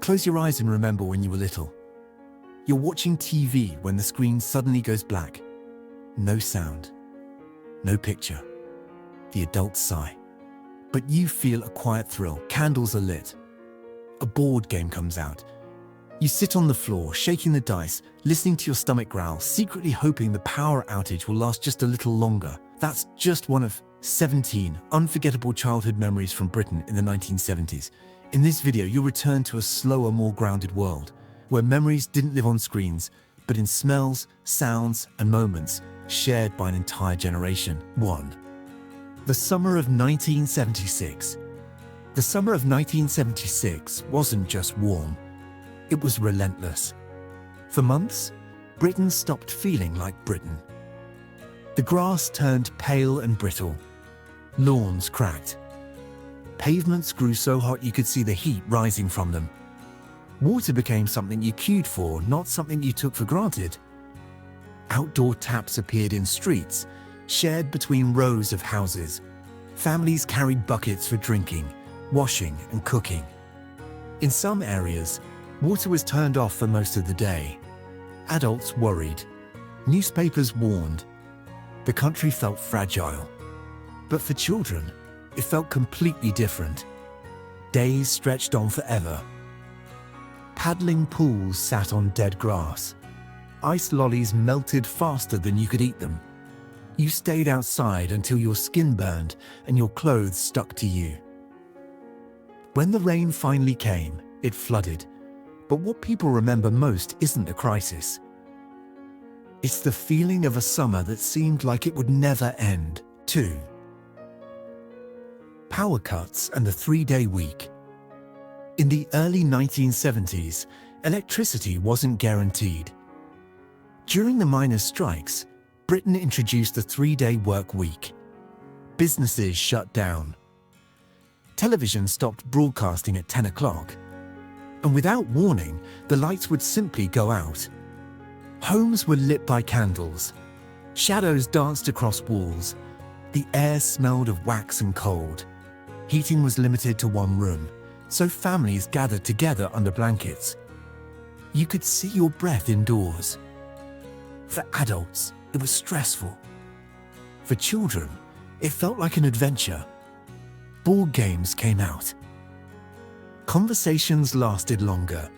Close your eyes and remember when you were little. You're watching TV when the screen suddenly goes black. No sound. No picture. The adults sigh. But you feel a quiet thrill. Candles are lit. A board game comes out. You sit on the floor, shaking the dice, listening to your stomach growl, secretly hoping the power outage will last just a little longer. That's just one of 17 unforgettable childhood memories from Britain in the 1970s. In this video, you'll return to a slower, more grounded world, where memories didn't live on screens, but in smells, sounds, and moments shared by an entire generation. 1. The summer of 1976. The summer of 1976 wasn't just warm, it was relentless. For months, Britain stopped feeling like Britain. The grass turned pale and brittle. Lawns cracked. Pavements grew so hot you could see the heat rising from them. Water became something you queued for, not something you took for granted. Outdoor taps appeared in streets, shared between rows of houses. Families carried buckets for drinking, washing, and cooking. In some areas, water was turned off for most of the day. Adults worried. Newspapers warned. The country felt fragile. But for children, it felt completely different. Days stretched on forever. Paddling pools sat on dead grass. Ice lollies melted faster than you could eat them. You stayed outside until your skin burned and your clothes stuck to you. When the rain finally came, it flooded. But what people remember most isn't the crisis. It's the feeling of a summer that seemed like it would never end. 2. Power cuts and the 3-day week. In the early 1970s, electricity wasn't guaranteed. During the miners' strikes, Britain introduced the 3-day work week. Businesses shut down. Television stopped broadcasting at 10 o'clock. And without warning, the lights would simply go out. Homes were lit by candles. Shadows danced across walls. The air smelled of wax and cold. Heating was limited to one room, so families gathered together under blankets. You could see your breath indoors. For adults, it was stressful. For children, it felt like an adventure. Board games came out. Conversations lasted longer.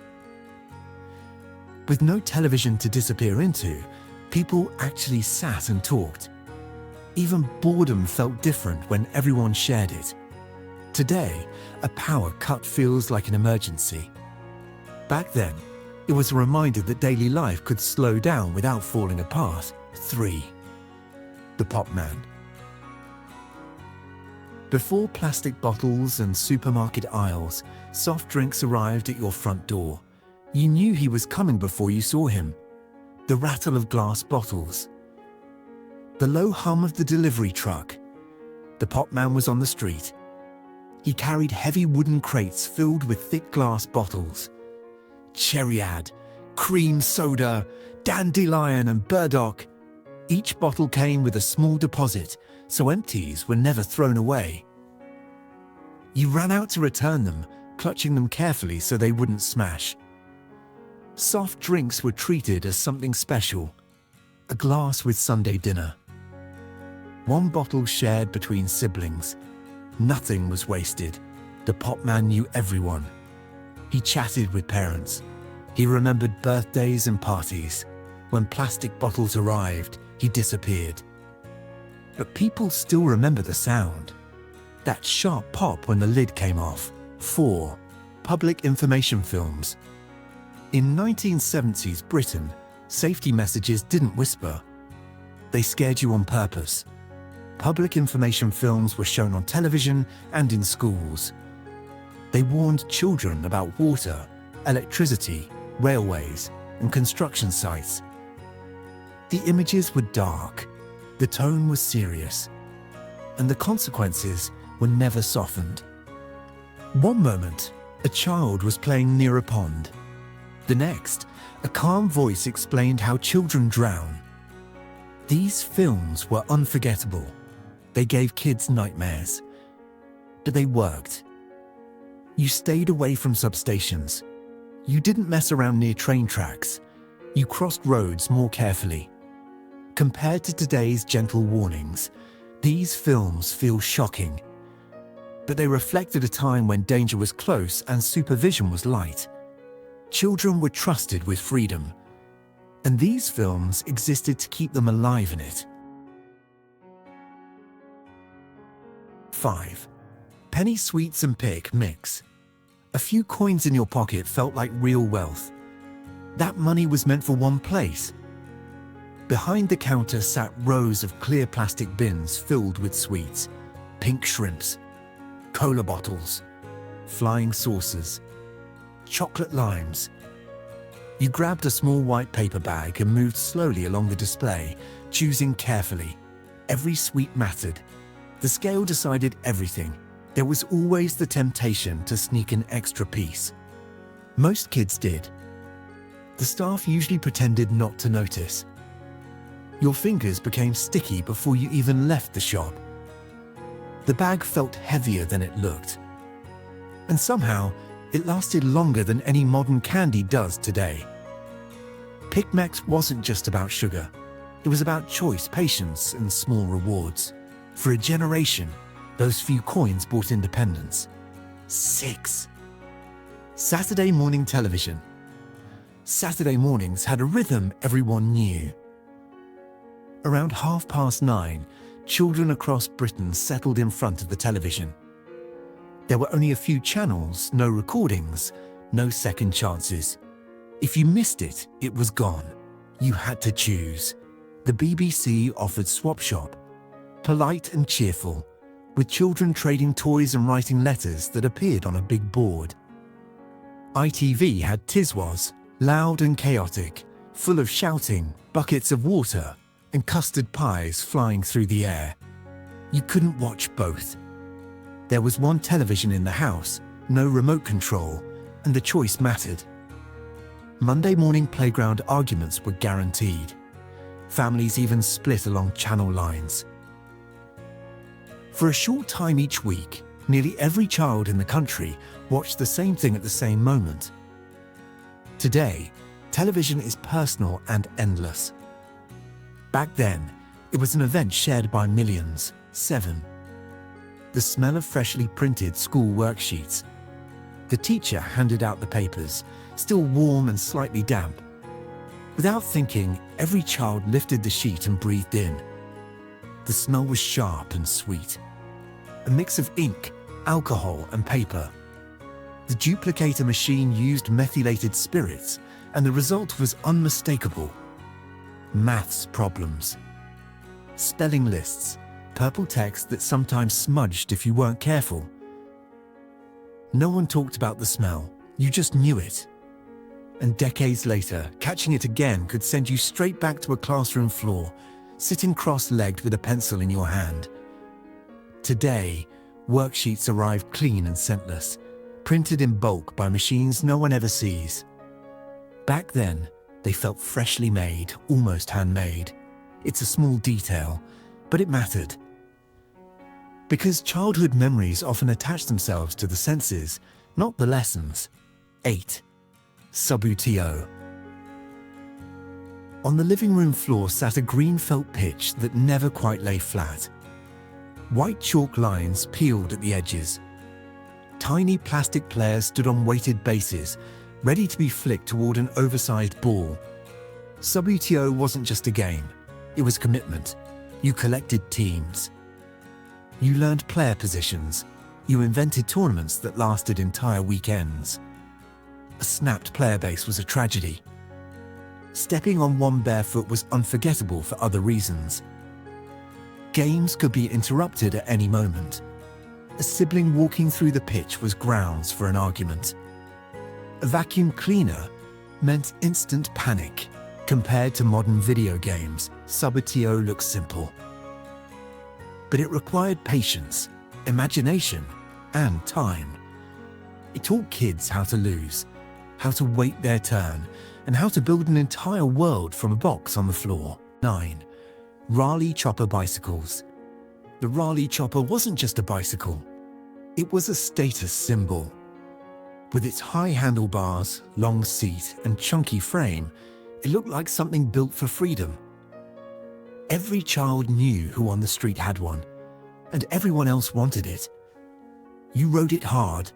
With no television to disappear into, people actually sat and talked. Even boredom felt different when everyone shared it. Today, a power cut feels like an emergency. Back then, it was a reminder that daily life could slow down without falling apart. 3. The Pop Man. Before plastic bottles and supermarket aisles, soft drinks arrived at your front door. You knew he was coming before you saw him. The rattle of glass bottles. The low hum of the delivery truck. The Pop Man was on the street. He carried heavy wooden crates filled with thick glass bottles. Cherryade, cream soda, dandelion and burdock. Each bottle came with a small deposit, so empties were never thrown away. You ran out to return them, clutching them carefully so they wouldn't smash. Soft drinks were treated as something special. A glass with Sunday dinner. One bottle shared between siblings. Nothing was wasted. The Pop Man knew everyone. He chatted with parents. He remembered birthdays and parties. When plastic bottles arrived, he disappeared. But people still remember the sound. That sharp pop when the lid came off. 4. Public information films. In 1970s Britain, safety messages didn't whisper. They scared you on purpose. Public information films were shown on television and in schools. They warned children about water, electricity, railways, and construction sites. The images were dark, the tone was serious, and the consequences were never softened. One moment, a child was playing near a pond. The next, a calm voice explained how children drown. These films were unforgettable. They gave kids nightmares. But they worked. You stayed away from substations. You didn't mess around near train tracks. You crossed roads more carefully. Compared to today's gentle warnings, these films feel shocking. But they reflected a time when danger was close and supervision was light. Children were trusted with freedom, and these films existed to keep them alive in it. 5. Penny sweets and pick mix. A few coins in your pocket felt like real wealth. That money was meant for one place. Behind the counter sat rows of clear plastic bins filled with sweets, pink shrimps, cola bottles, flying saucers, chocolate limes. You grabbed a small white paper bag and moved slowly along the display, choosing carefully. Every sweet mattered. The scale decided everything. There was always the temptation to sneak an extra piece. Most kids did. The staff usually pretended not to notice. Your fingers became sticky before you even left the shop. The bag felt heavier than it looked. And somehow, it lasted longer than any modern candy does today. Pick Mix wasn't just about sugar. It was about choice, patience, and small rewards. For a generation, those few coins bought independence. 6. Saturday morning television. Saturday mornings had a rhythm everyone knew. Around 9:30, children across Britain settled in front of the television. There were only a few channels, no recordings, no second chances. If you missed it, it was gone. You had to choose. The BBC offered Swap Shop, polite and cheerful, with children trading toys and writing letters that appeared on a big board. ITV had Tiswas, loud and chaotic, full of shouting, buckets of water, and custard pies flying through the air. You couldn't watch both. There was one television in the house, no remote control, and the choice mattered. Monday morning playground arguments were guaranteed. Families even split along channel lines. For a short time each week, nearly every child in the country watched the same thing at the same moment. Today, television is personal and endless. Back then, it was an event shared by millions. 7. The smell of freshly printed school worksheets. The teacher handed out the papers, still warm and slightly damp. Without thinking, every child lifted the sheet and breathed in. The smell was sharp and sweet. A mix of ink, alcohol, and paper. The duplicator machine used methylated spirits, and the result was unmistakable. Maths problems. Spelling lists, purple text that sometimes smudged if you weren't careful. No one talked about the smell, you just knew it. And decades later, catching it again could send you straight back to a classroom floor, sitting cross-legged with a pencil in your hand. Today, worksheets arrive clean and scentless, printed in bulk by machines no one ever sees. Back then, they felt freshly made, almost handmade. It's a small detail, but it mattered. Because childhood memories often attach themselves to the senses, not the lessons. 8. Subutio. On the living room floor sat a green felt pitch that never quite lay flat. White chalk lines peeled at the edges. Tiny plastic players stood on weighted bases, ready to be flicked toward an oversized ball. Subutio wasn't just a game, it was commitment. You collected teams. You learned player positions. You invented tournaments that lasted entire weekends. A snapped player base was a tragedy. Stepping on one bare foot was unforgettable for other reasons. Games could be interrupted at any moment. A sibling walking through the pitch was grounds for an argument. A vacuum cleaner meant instant panic. Compared to modern video games, Subutio looks simple. But it required patience, imagination, and time. It taught kids how to lose, how to wait their turn, and how to build an entire world from a box on the floor. 9. Raleigh Chopper bicycles. The Raleigh Chopper wasn't just a bicycle. It was a status symbol. With its high handlebars, long seat, and chunky frame, it looked like something built for freedom. Every child knew who on the street had one, and everyone else wanted it. You rode it hard,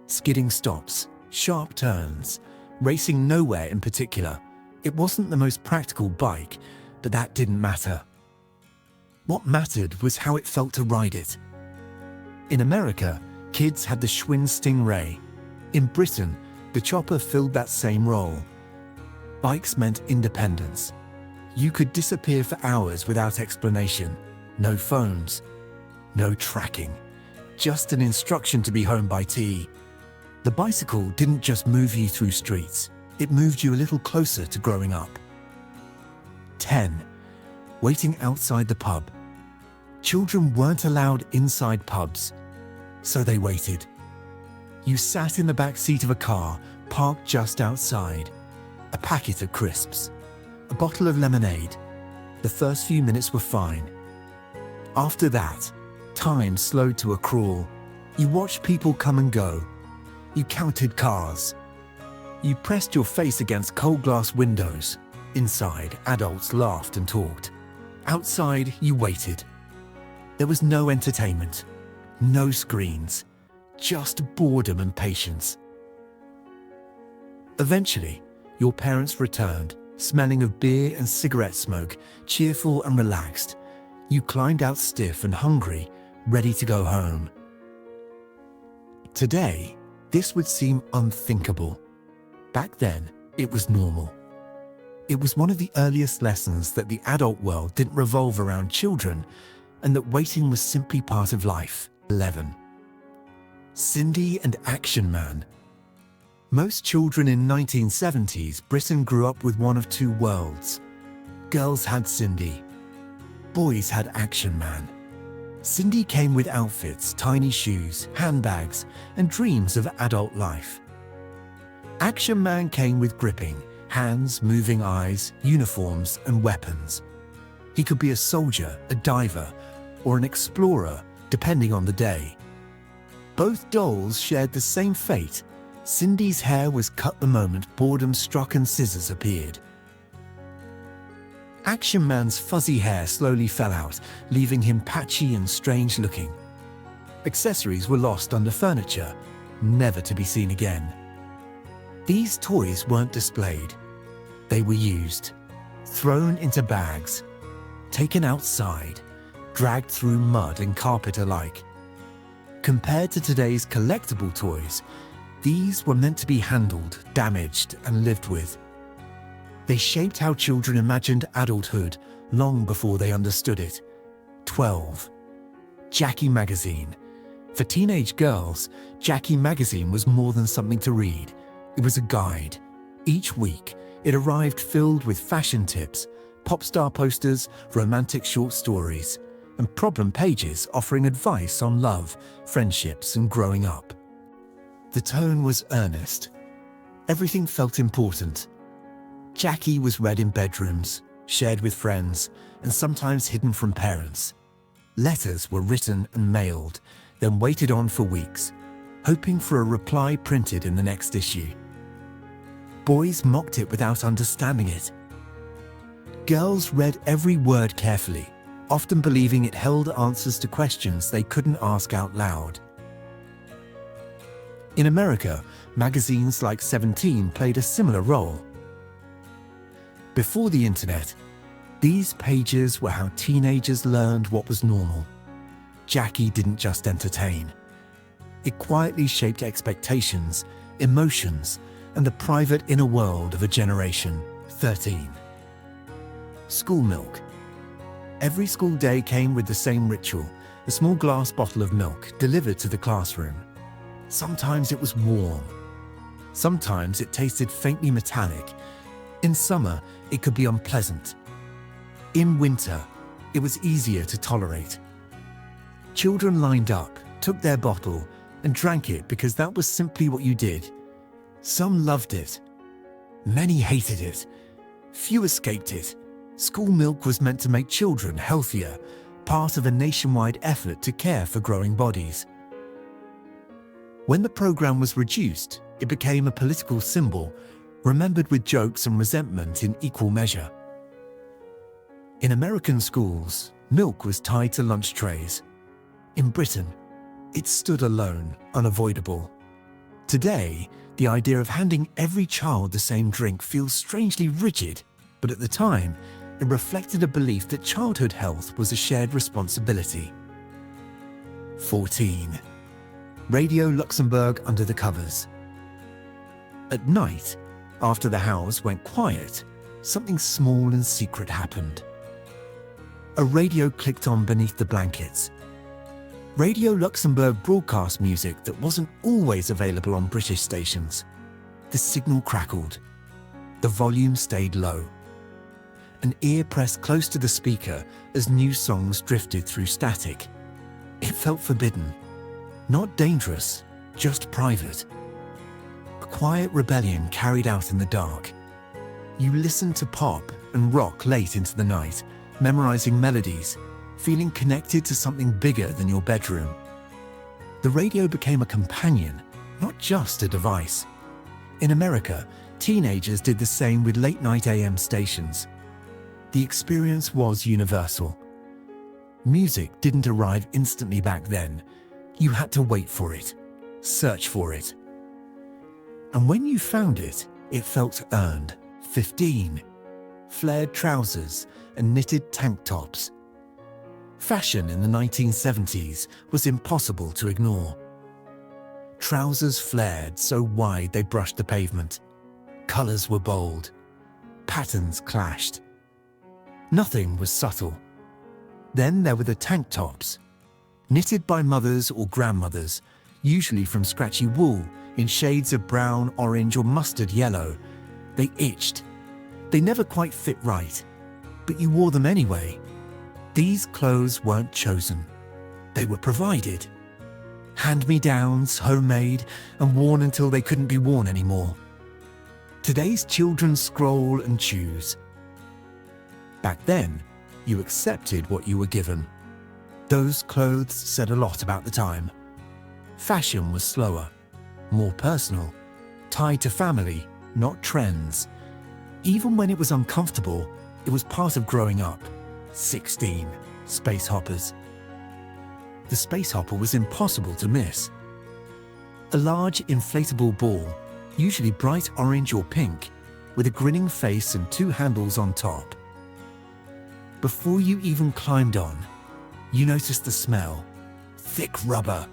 skidding stops, sharp turns, racing nowhere in particular. It wasn't the most practical bike, but that didn't matter. What mattered was how it felt to ride it. In America, kids had the Schwinn Stingray. In Britain, the chopper filled that same role. Bikes meant independence. You could disappear for hours without explanation. No phones, no tracking, just an instruction to be home by tea. The bicycle didn't just move you through streets, it moved you a little closer to growing up. 10. Waiting outside the pub. Children weren't allowed inside pubs, so they waited. You sat in the back seat of a car parked just outside. A packet of crisps, a bottle of lemonade. The first few minutes were fine. After that, time slowed to a crawl. You watched people come and go. You counted cars. You pressed your face against cold glass windows. Inside, adults laughed and talked. Outside, you waited. There was no entertainment, no screens, just boredom and patience. Eventually, your parents returned, smelling of beer and cigarette smoke, cheerful and relaxed. You climbed out stiff and hungry, ready to go home. Today, this would seem unthinkable. Back then, it was normal. It was one of the earliest lessons that the adult world didn't revolve around children and that waiting was simply part of life. 11. Cindy and Action Man. Most children in 1970s Britain grew up with one of two worlds. Girls had Cindy. Boys had Action Man. Cindy came with outfits, tiny shoes, handbags, and dreams of adult life. Action Man came with gripping, hands, moving eyes, uniforms, and weapons. He could be a soldier, a diver, or an explorer, depending on the day. Both dolls shared the same fate. Cindy's hair was cut the moment boredom struck and scissors appeared. Action Man's fuzzy hair slowly fell out, leaving him patchy and strange looking. Accessories were lost under furniture, never to be seen again. These toys weren't displayed. They were used, thrown into bags, taken outside, dragged through mud and carpet alike. Compared to today's collectible toys, these were meant to be handled, damaged, and lived with. They shaped how children imagined adulthood long before they understood it. 12. Jackie Magazine. For teenage girls, Jackie Magazine was more than something to read. It was a guide. Each week, it arrived filled with fashion tips, pop star posters, romantic short stories, and problem pages offering advice on love, friendships, and growing up. The tone was earnest. Everything felt important. Jackie was read in bedrooms, shared with friends, and sometimes hidden from parents. Letters were written and mailed, then waited on for weeks, hoping for a reply printed in the next issue. Boys mocked it without understanding it. Girls read every word carefully, often believing it held answers to questions they couldn't ask out loud. In America, magazines like 17 played a similar role. Before the internet, these pages were how teenagers learned what was normal. Jackie didn't just entertain. It quietly shaped expectations, emotions, and the private inner world of a generation. 13. School milk. Every school day came with the same ritual, a small glass bottle of milk delivered to the classroom. Sometimes it was warm. Sometimes it tasted faintly metallic. In summer, it could be unpleasant. In winter, it was easier to tolerate. Children lined up, took their bottle, and drank it because that was simply what you did. Some loved it. Many hated it. Few escaped it. School milk was meant to make children healthier, part of a nationwide effort to care for growing bodies. When the program was reduced, it became a political symbol, remembered with jokes and resentment in equal measure. In American schools, milk was tied to lunch trays. In Britain, it stood alone, unavoidable. Today, the idea of handing every child the same drink feels strangely rigid, but at the time, it reflected a belief that childhood health was a shared responsibility. 14. Radio Luxembourg under the covers. At night, after the house went quiet, something small and secret happened. A radio clicked on beneath the blankets. Radio Luxembourg broadcast music that wasn't always available on British stations. The signal crackled. The volume stayed low. An ear pressed close to the speaker as new songs drifted through static. It felt forbidden. Not dangerous, just private. A quiet rebellion carried out in the dark. You listened to pop and rock late into the night, memorizing melodies, feeling connected to something bigger than your bedroom. The radio became a companion, not just a device. In America, teenagers did the same with late-night AM stations. The experience was universal. Music didn't arrive instantly back then. You had to wait for it, search for it. And when you found it, it felt earned. 15. Flared trousers and knitted tank tops. Fashion in the 1970s was impossible to ignore. Trousers flared so wide they brushed the pavement. Colors were bold. Patterns clashed. Nothing was subtle. Then there were the tank tops. Knitted by mothers or grandmothers, usually from scratchy wool in shades of brown, orange or mustard yellow. They itched. They never quite fit right, but you wore them anyway. These clothes weren't chosen. They were provided. Hand-me-downs, homemade, and worn until they couldn't be worn anymore. Today's children scroll and choose. Back then, you accepted what you were given. Those clothes said a lot about the time. Fashion was slower, more personal, tied to family, not trends. Even when it was uncomfortable, it was part of growing up. 16. Space hoppers. The space hopper was impossible to miss. A large inflatable ball, usually bright orange or pink, with a grinning face and two handles on top. Before you even climbed on, you noticed the smell. Thick rubber.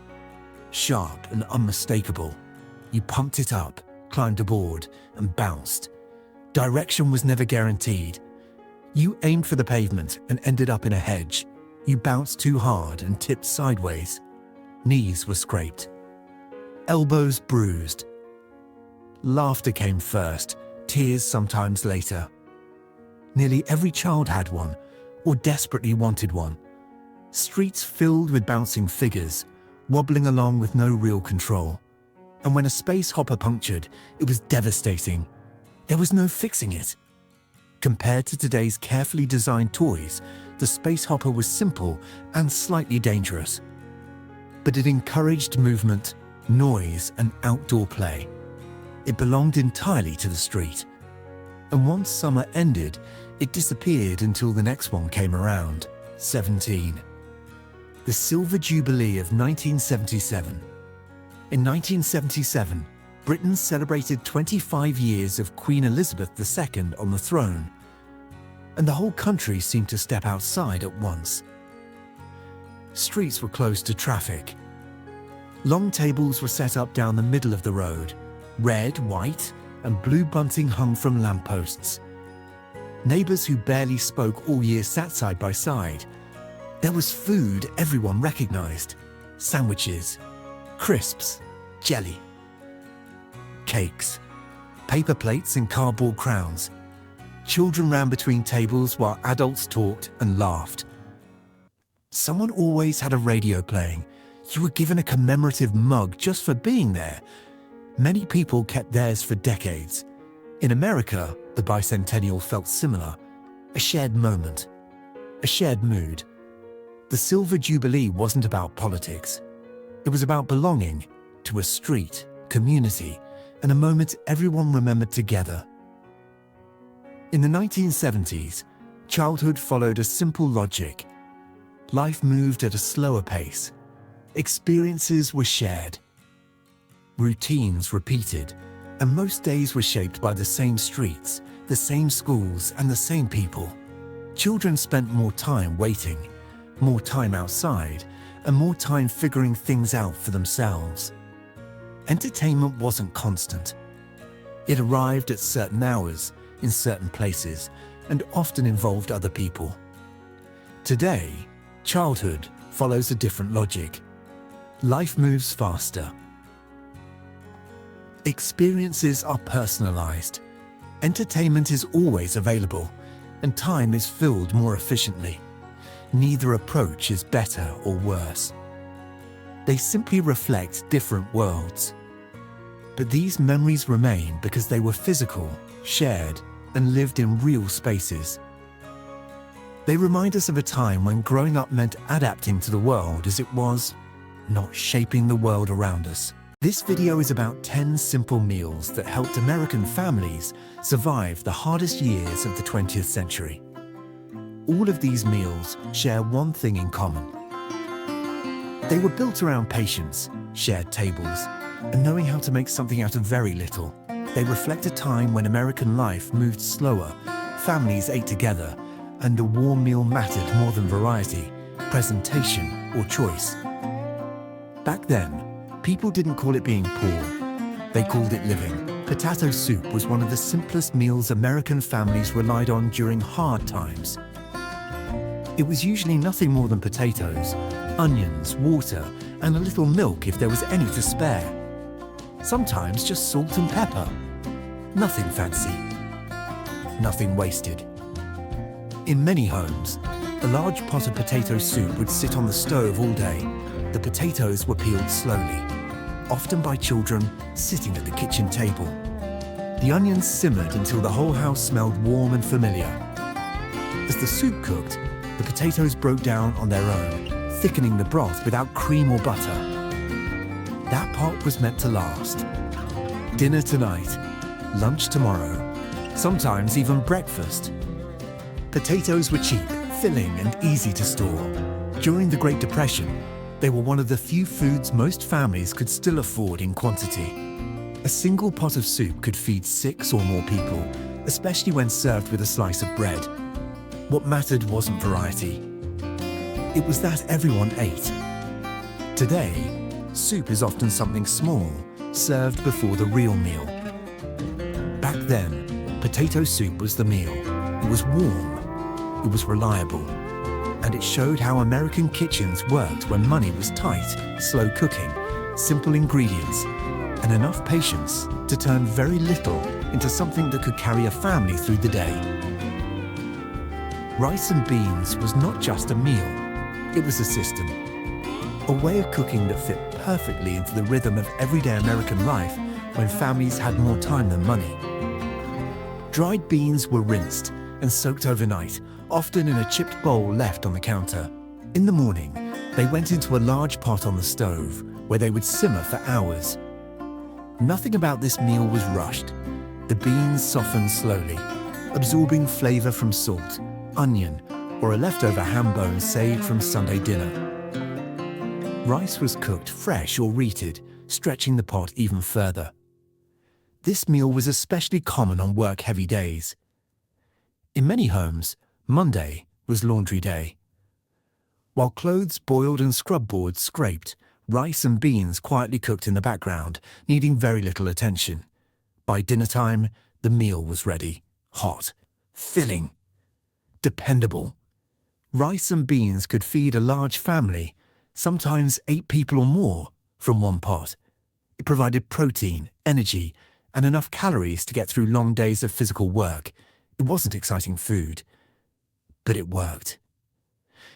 Sharp and unmistakable. You pumped it up, climbed aboard, and bounced. Direction was never guaranteed. You aimed for the pavement and ended up in a hedge. You bounced too hard and tipped sideways. Knees were scraped. Elbows bruised. Laughter came first, tears sometimes later. Nearly every child had one, or desperately wanted one. Streets filled with bouncing figures, wobbling along with no real control. And when a space hopper punctured, it was devastating. There was no fixing it. Compared to today's carefully designed toys, the space hopper was simple and slightly dangerous. But it encouraged movement, noise, and outdoor play. It belonged entirely to the street. And once summer ended, it disappeared until the next one came around. 17. The Silver Jubilee of 1977. In 1977, Britain celebrated 25 years of Queen Elizabeth II on the throne, and the whole country seemed to step outside at once. Streets were closed to traffic. Long tables were set up down the middle of the road. Red, white, and blue bunting hung from lampposts. Neighbours who barely spoke all year sat side by side. There was food everyone recognised. Sandwiches, crisps, jelly, cakes, paper plates and cardboard crowns. Children ran between tables while adults talked and laughed. Someone always had a radio playing. You were given a commemorative mug just for being there. Many people kept theirs for decades. In America, the bicentennial felt similar. A shared moment, a shared mood. The Silver Jubilee wasn't about politics. It was about belonging to a street, community, and a moment everyone remembered together. In the 1970s, childhood followed a simple logic. Life moved at a slower pace. Experiences were shared. Routines repeated, and most days were shaped by the same streets, the same schools, and the same people. Children spent more time waiting, more time outside, and more time figuring things out for themselves. Entertainment wasn't constant. It arrived at certain hours, in certain places, and often involved other people. Today, childhood follows a different logic. Life moves faster. Experiences are personalized. Entertainment is always available, and time is filled more efficiently. Neither approach is better or worse. They simply reflect different worlds. But these memories remain because they were physical, shared, and lived in real spaces. They remind us of a time when growing up meant adapting to the world as it was, not shaping the world around us. This video is about 10 simple meals that helped American families survive the hardest years of the 20th century. All of these meals share one thing in common. They were built around patience, shared tables, and knowing how to make something out of very little. They reflect a time when American life moved slower, families ate together, and the warm meal mattered more than variety, presentation, or choice. Back then, people didn't call it being poor. They called it living. Potato soup was one of the simplest meals American families relied on during hard times. It was usually nothing more than potatoes, onions, water, and a little milk if there was any to spare. Sometimes just salt and pepper. Nothing fancy. Nothing wasted. In many homes, a large pot of potato soup would sit on the stove all day. The potatoes were peeled slowly, often by children sitting at the kitchen table. The onions simmered until the whole house smelled warm and familiar. As the soup cooked, the potatoes broke down on their own, thickening the broth without cream or butter. That pot was meant to last. Dinner tonight, lunch tomorrow, sometimes even breakfast. Potatoes were cheap, filling, and easy to store. During the Great Depression, they were one of the few foods most families could still afford in quantity. A single pot of soup could feed 6 or more people, especially when served with a slice of bread. What mattered wasn't variety. It was that everyone ate. Today, soup is often something small, served before the real meal. Back then, potato soup was the meal. It was warm, it was reliable, and it showed how American kitchens worked when money was tight, slow cooking, simple ingredients, and enough patience to turn very little into something that could carry a family through the day. Rice and beans was not just a meal, it was a system. A way of cooking that fit perfectly into the rhythm of everyday American life when families had more time than money. Dried beans were rinsed and soaked overnight, often in a chipped bowl left on the counter. In the morning, they went into a large pot on the stove, where they would simmer for hours. Nothing about this meal was rushed. The beans softened slowly, absorbing flavor from salt, onion, or a leftover ham bone saved from Sunday dinner. Rice was cooked fresh or reheated, stretching the pot even further. This meal was especially common on work-heavy days. In many homes, Monday was laundry day. While clothes boiled and scrub boards scraped, rice and beans quietly cooked in the background, needing very little attention. By dinner time, the meal was ready, hot, filling, dependable. Rice and beans could feed a large family, sometimes 8 people or more, from one pot. It provided protein, energy, and enough calories to get through long days of physical work. It wasn't exciting food, but it worked.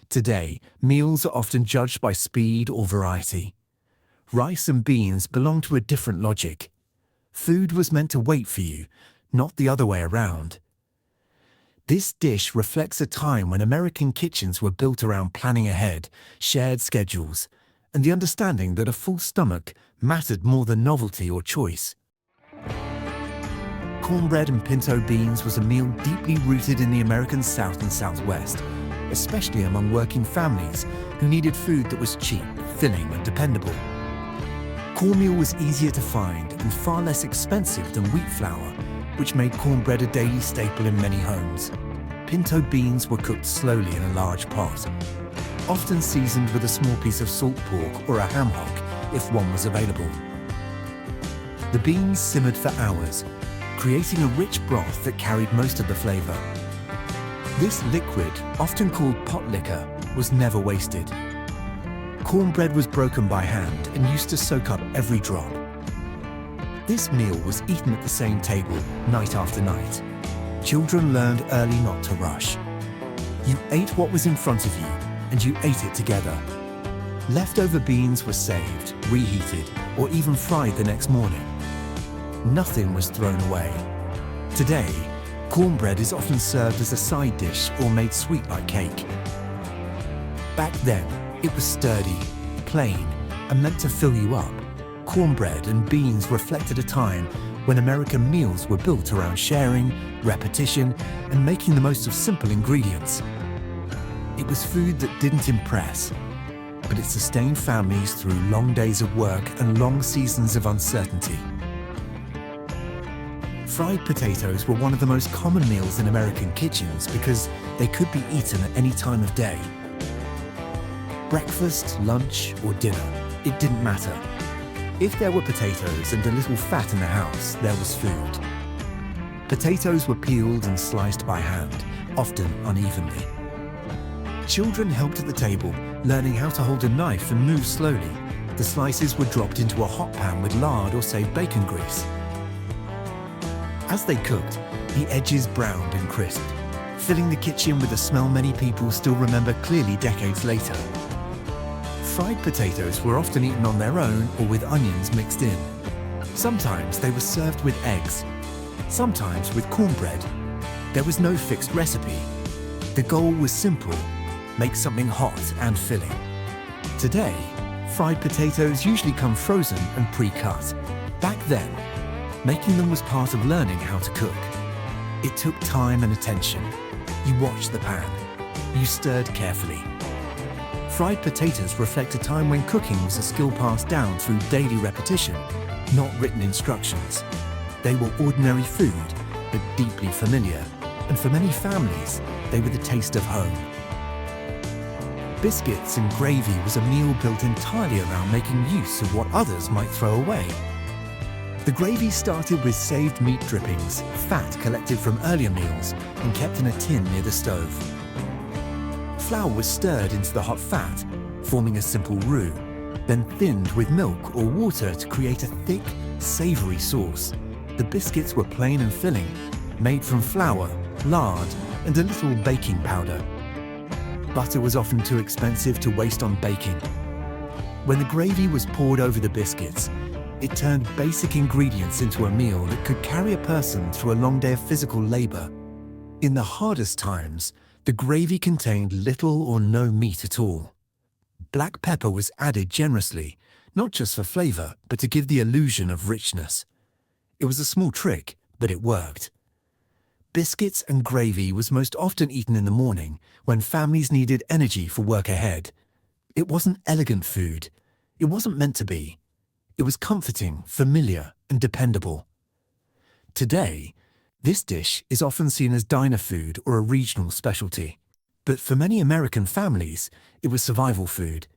Today, meals are often judged by speed or variety. Rice and beans belong to a different logic. Food was meant to wait for you, not the other way around. This dish reflects a time when American kitchens were built around planning ahead, shared schedules, and the understanding that a full stomach mattered more than novelty or choice. Cornbread and pinto beans was a meal deeply rooted in the American South and Southwest, especially among working families who needed food that was cheap, filling, and dependable. Cornmeal was easier to find and far less expensive than wheat flour, which made cornbread a daily staple in many homes. Pinto beans were cooked slowly in a large pot, often seasoned with a small piece of salt pork or a ham hock if one was available. The beans simmered for hours, creating a rich broth that carried most of the flavor. This liquid, often called pot liquor, was never wasted. Cornbread was broken by hand and used to soak up every drop. This meal was eaten at the same table, night after night. Children learned early not to rush. You ate what was in front of you, and you ate it together. Leftover beans were saved, reheated, or even fried the next morning. Nothing was thrown away. Today, cornbread is often served as a side dish or made sweet like cake. Back then, it was sturdy, plain, and meant to fill you up. Cornbread and beans reflected a time when American meals were built around sharing, repetition, and making the most of simple ingredients. It was food that didn't impress, but it sustained families through long days of work and long seasons of uncertainty. Fried potatoes were one of the most common meals in American kitchens because they could be eaten at any time of day. Breakfast, lunch, or dinner, it didn't matter. If there were potatoes and a little fat in the house, there was food. Potatoes were peeled and sliced by hand, often unevenly. Children helped at the table, learning how to hold a knife and move slowly. The slices were dropped into a hot pan with lard or saved bacon grease. As they cooked, the edges browned and crisped, filling the kitchen with a smell many people still remember clearly decades later. Fried potatoes were often eaten on their own or with onions mixed in. Sometimes they were served with eggs, sometimes with cornbread. There was no fixed recipe. The goal was simple: make something hot and filling. Today, fried potatoes usually come frozen and pre-cut. Back then, making them was part of learning how to cook. It took time and attention. You watched the pan. You stirred carefully. Fried potatoes reflect a time when cooking was a skill passed down through daily repetition, not written instructions. They were ordinary food, but deeply familiar, and for many families, they were the taste of home. Biscuits and gravy was a meal built entirely around making use of what others might throw away. The gravy started with saved meat drippings, fat collected from earlier meals and kept in a tin near the stove. Flour was stirred into the hot fat, forming a simple roux, then thinned with milk or water to create a thick, savory sauce. The biscuits were plain and filling, made from flour, lard, and a little baking powder. Butter was often too expensive to waste on baking. When the gravy was poured over the biscuits, it turned basic ingredients into a meal that could carry a person through a long day of physical labor. In the hardest times, the gravy contained little or no meat at all. Black pepper was added generously, not just for flavor, but to give the illusion of richness. It was a small trick, but it worked. Biscuits and gravy was most often eaten in the morning when families needed energy for work ahead. It wasn't elegant food. It wasn't meant to be. It was comforting, familiar, and dependable. Today, this dish is often seen as diner food or a regional specialty. But for many American families, it was survival food.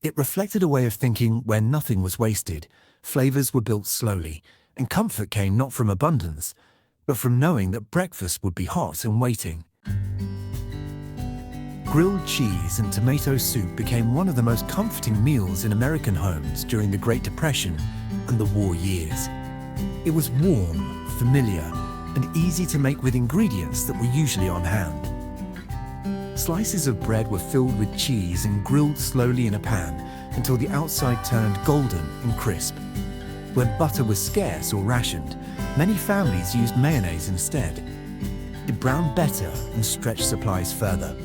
It reflected a way of thinking where nothing was wasted, flavors were built slowly, and comfort came not from abundance, but from knowing that breakfast would be hot and waiting. Grilled cheese and tomato soup became one of the most comforting meals in American homes during the Great Depression and the war years. It was warm, familiar, and easy to make with ingredients that were usually on hand. Slices of bread were filled with cheese and grilled slowly in a pan until the outside turned golden and crisp. When butter was scarce or rationed, many families used mayonnaise instead. It browned better and stretched supplies further.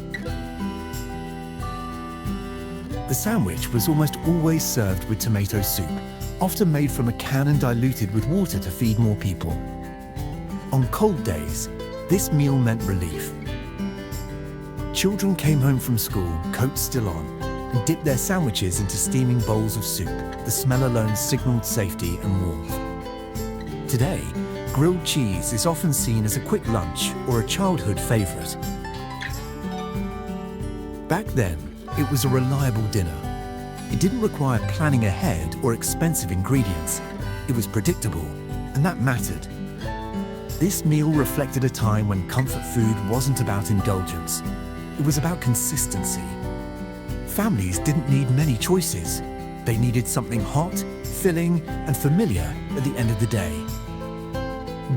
The sandwich was almost always served with tomato soup, often made from a can and diluted with water to feed more people. On cold days, this meal meant relief. Children came home from school, coats still on, and dipped their sandwiches into steaming bowls of soup. The smell alone signaled safety and warmth. Today, grilled cheese is often seen as a quick lunch or a childhood favorite. Back then, it was a reliable dinner. It didn't require planning ahead or expensive ingredients. It was predictable, and that mattered. This meal reflected a time when comfort food wasn't about indulgence. It was about consistency. Families didn't need many choices. They needed something hot, filling, and familiar at the end of the day.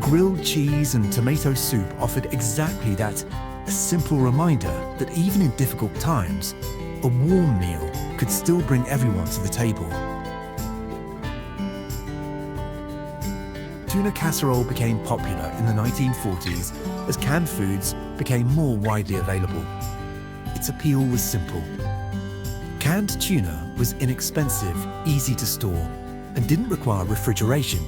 Grilled cheese and tomato soup offered exactly that, a simple reminder that even in difficult times, a warm meal could still bring everyone to the table. Tuna casserole became popular in the 1940s as canned foods became more widely available. Its appeal was simple. Canned tuna was inexpensive, easy to store, and didn't require refrigeration,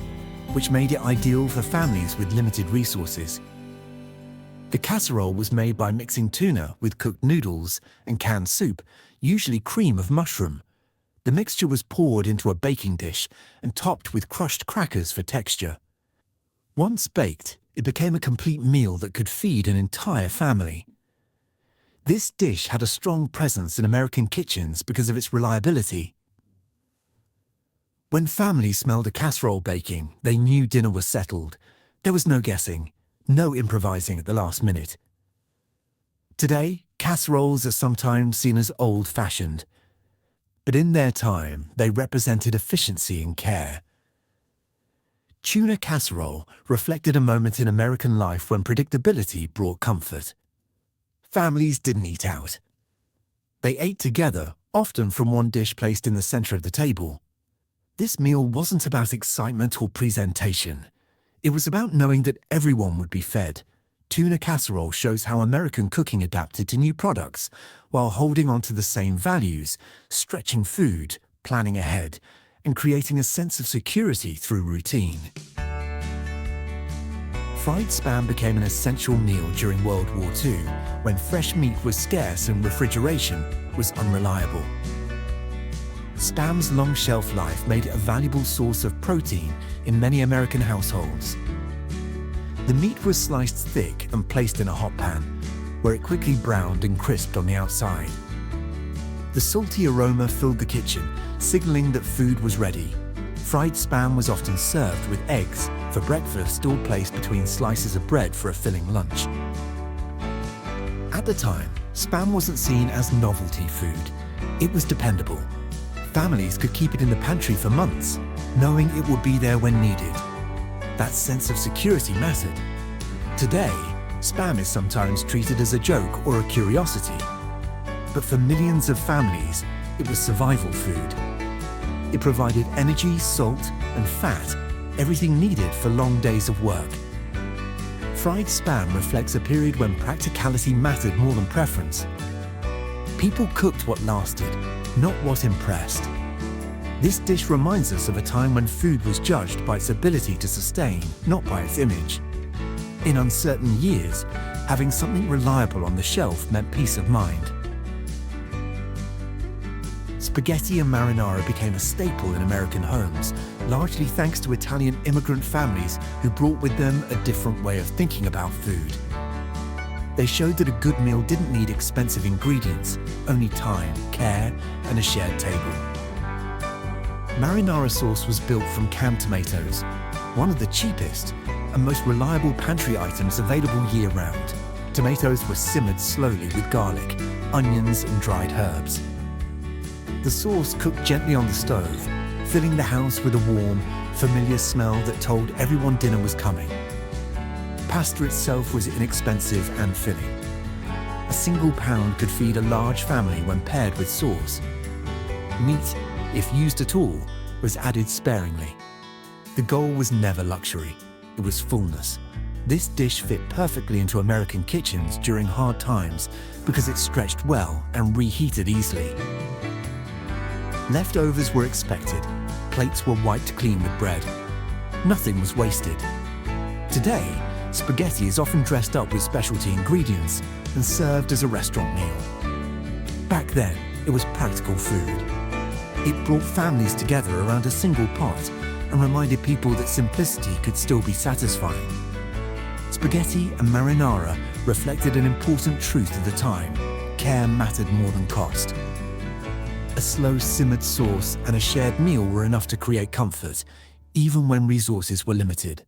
which made it ideal for families with limited resources. The casserole was made by mixing tuna with cooked noodles and canned soup, usually cream of mushroom. The mixture was poured into a baking dish and topped with crushed crackers for texture. Once baked, it became a complete meal that could feed an entire family. This dish had a strong presence in American kitchens because of its reliability. When families smelled a casserole baking, they knew dinner was settled. There was no guessing, no improvising at the last minute. Today, casseroles are sometimes seen as old-fashioned, but in their time, they represented efficiency and care. Tuna casserole reflected a moment in American life when predictability brought comfort. Families didn't eat out. They ate together, often from one dish placed in the center of the table. This meal wasn't about excitement or presentation. It was about knowing that everyone would be fed. Tuna casserole shows how American cooking adapted to new products while holding on to the same values, stretching food, planning ahead, and creating a sense of security through routine. Fried Spam became an essential meal during World War II, when fresh meat was scarce and refrigeration was unreliable. Spam's long shelf life made it a valuable source of protein in many American households. The meat was sliced thick and placed in a hot pan, where it quickly browned and crisped on the outside. The salty aroma filled the kitchen, signaling that food was ready. Fried Spam was often served with eggs for breakfast or placed between slices of bread for a filling lunch. At the time, Spam wasn't seen as novelty food. It was dependable. Families could keep it in the pantry for months, knowing it would be there when needed. That sense of security mattered. Today, Spam is sometimes treated as a joke or a curiosity. But for millions of families, it was survival food. It provided energy, salt, and fat, everything needed for long days of work. Fried Spam reflects a period when practicality mattered more than preference. People cooked what lasted, not what impressed. This dish reminds us of a time when food was judged by its ability to sustain, not by its image. In uncertain years, having something reliable on the shelf meant peace of mind. Spaghetti and marinara became a staple in American homes, largely thanks to Italian immigrant families who brought with them a different way of thinking about food. They showed that a good meal didn't need expensive ingredients, only time, care, and a shared table. Marinara sauce was built from canned tomatoes, one of the cheapest and most reliable pantry items available year-round. Tomatoes were simmered slowly with garlic, onions, and dried herbs. The sauce cooked gently on the stove, filling the house with a warm, familiar smell that told everyone dinner was coming. Pasta itself was inexpensive and filling. A single pound could feed a large family when paired with sauce. Meat, if used at all, was added sparingly. The goal was never luxury, it was fullness. This dish fit perfectly into American kitchens during hard times because it stretched well and reheated easily. Leftovers were expected. Plates were wiped clean with bread. Nothing was wasted. Today, Spaghetti is often dressed up with specialty ingredients and served as a restaurant meal. Back then, it was practical food. It brought families together around a single pot and reminded people that simplicity could still be satisfying. Spaghetti and marinara reflected an important truth of the time: care mattered more than cost. A slow simmered sauce and a shared meal were enough to create comfort, even when resources were limited.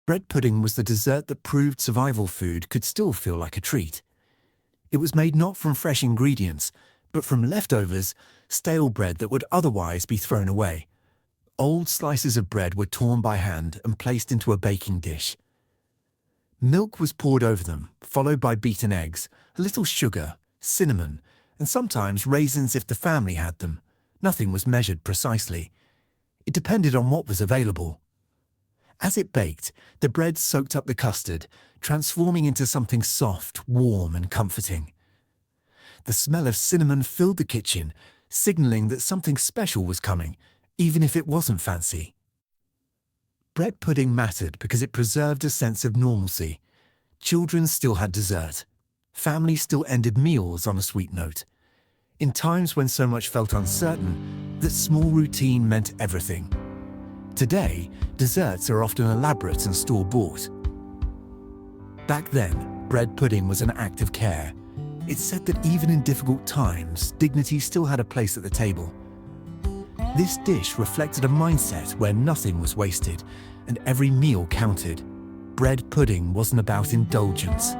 Bread pudding was the dessert that proved survival food could still feel like a treat. It was made not from fresh ingredients, but from leftovers, stale bread that would otherwise be thrown away. Old slices of bread were torn by hand and placed into a baking dish. Milk was poured over them, followed by beaten eggs, a little sugar, cinnamon, and sometimes raisins if the family had them. Nothing was measured precisely. It depended on what was available. As it baked, the bread soaked up the custard, transforming into something soft, warm, and comforting. The smell of cinnamon filled the kitchen, signaling that something special was coming, even if it wasn't fancy. Bread pudding mattered because it preserved a sense of normalcy. Children still had dessert. Families still ended meals on a sweet note. In times when so much felt uncertain, that small routine meant everything. Today, desserts are often elaborate and store-bought. Back then, bread pudding was an act of care. It said that even in difficult times, dignity still had a place at the table. This dish reflected a mindset where nothing was wasted and every meal counted. Bread pudding wasn't about indulgence.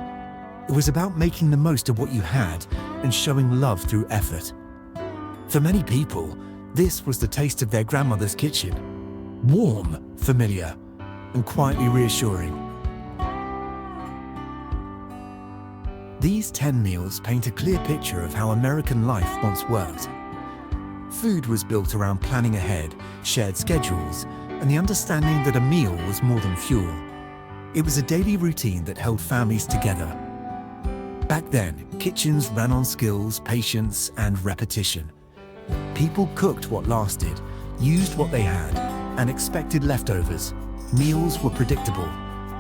It was about making the most of what you had and showing love through effort. For many people, this was the taste of their grandmother's kitchen. Warm, familiar, and quietly reassuring. These 10 meals paint a clear picture of how American life once worked. Food was built around planning ahead, shared schedules, and the understanding that a meal was more than fuel. It was a daily routine that held families together. Back then, kitchens ran on skills, patience, and repetition. People cooked what lasted, used what they had, and expected leftovers. Meals were predictable,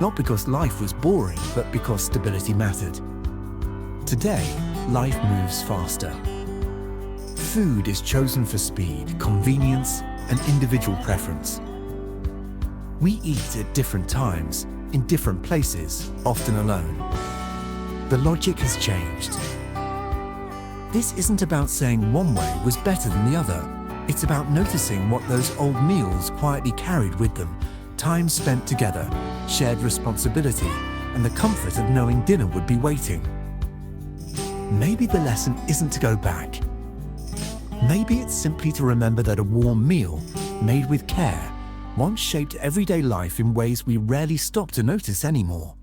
not because life was boring, but because stability mattered. Today, life moves faster. Food is chosen for speed, convenience, and individual preference. We eat at different times, in different places, often alone. The logic has changed. This isn't about saying one way was better than the other. It's about noticing what those old meals quietly carried with them: time spent together, shared responsibility, and the comfort of knowing dinner would be waiting. Maybe the lesson isn't to go back. Maybe it's simply to remember that a warm meal, made with care, once shaped everyday life in ways we rarely stop to notice anymore.